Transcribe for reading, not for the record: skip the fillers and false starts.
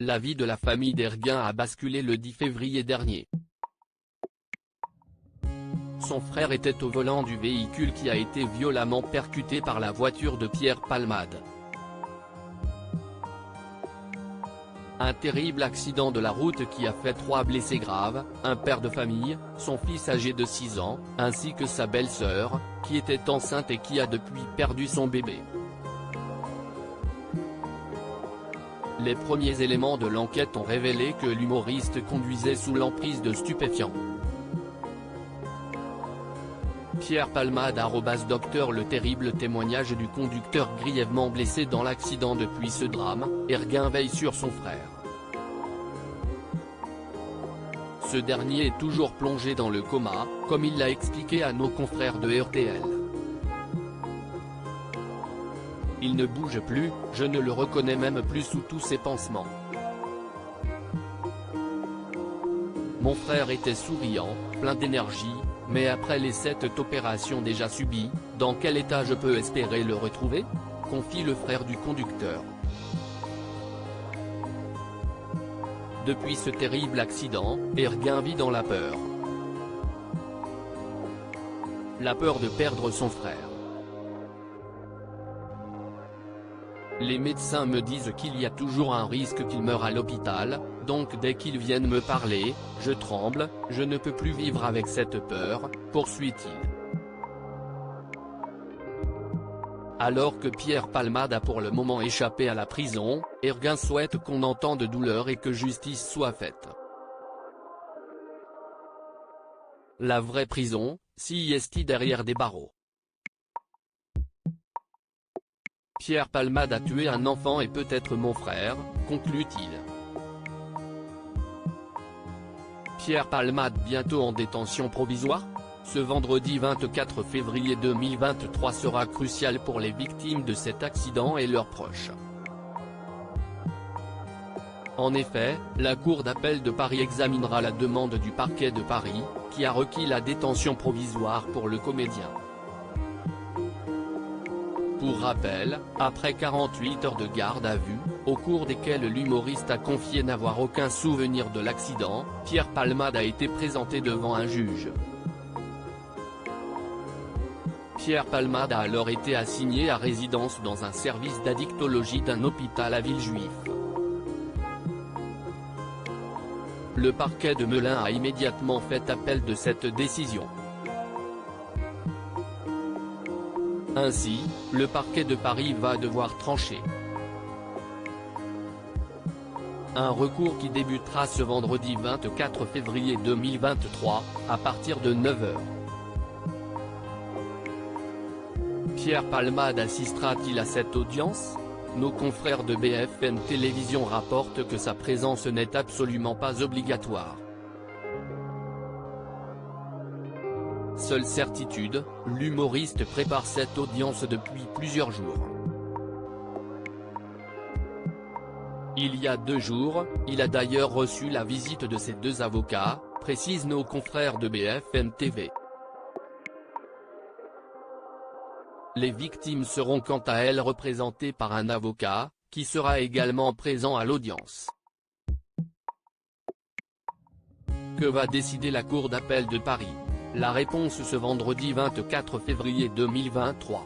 La vie de la famille d'Erguin a basculé le 10 février dernier. Son frère était au volant du véhicule qui a été violemment percuté par la voiture de Pierre Palmade. Un terrible accident de la route qui a fait 3 blessés graves, un père de famille, son fils âgé de 6 ans, ainsi que sa belle-sœur, qui était enceinte et qui a depuis perdu son bébé. Les premiers éléments de l'enquête ont révélé que l'humoriste conduisait sous l'emprise de stupéfiants. Pierre Palmade @docteur Le terrible témoignage du conducteur grièvement blessé dans l'accident. Depuis ce drame, Erguin veille sur son frère. Ce dernier est toujours plongé dans le coma, comme il l'a expliqué à nos confrères de RTL. Il ne bouge plus, je ne le reconnais même plus sous tous ses pansements. Mon frère était souriant, plein d'énergie, mais après les 7 opérations déjà subies, dans quel état je peux espérer le retrouver ? Confie le frère du conducteur. Depuis ce terrible accident, Erguin vit dans la peur. La peur de perdre son frère. Les médecins me disent qu'il y a toujours un risque qu'il meure à l'hôpital, donc dès qu'ils viennent me parler, je tremble, je ne peux plus vivre avec cette peur, poursuit-il. Alors que Pierre Palmade a pour le moment échappé à la prison, Erguin souhaite qu'on entende douleur et que justice soit faite. La vraie prison, si est derrière des barreaux. Pierre Palmade a tué un enfant et peut-être mon frère, conclut-il. Pierre Palmade bientôt en détention provisoire ? Ce vendredi 24 février 2023 sera crucial pour les victimes de cet accident et leurs proches. En effet, la Cour d'appel de Paris examinera la demande du parquet de Paris, qui a requis la détention provisoire pour le comédien. Pour rappel, après 48 heures de garde à vue, au cours desquelles l'humoriste a confié n'avoir aucun souvenir de l'accident, Pierre Palmade a été présenté devant un juge. Pierre Palmade a alors été assigné à résidence dans un service d'addictologie d'un hôpital à Villejuif. Le parquet de Melun a immédiatement fait appel de cette décision. Ainsi, le parquet de Paris va devoir trancher. Un recours qui débutera ce vendredi 24 février 2023, à partir de 9 h. Pierre Palmade assistera-t-il à cette audience ? Nos confrères de BFM Télévision rapportent que sa présence n'est absolument pas obligatoire. Seule certitude, l'humoriste prépare cette audience depuis plusieurs jours. Il y a 2 jours, il a d'ailleurs reçu la visite de ses 2 avocats, précisent nos confrères de BFM TV. Les victimes seront quant à elles représentées par un avocat, qui sera également présent à l'audience. Que va décider la Cour d'appel de Paris ? La réponse ce vendredi 24 février 2023.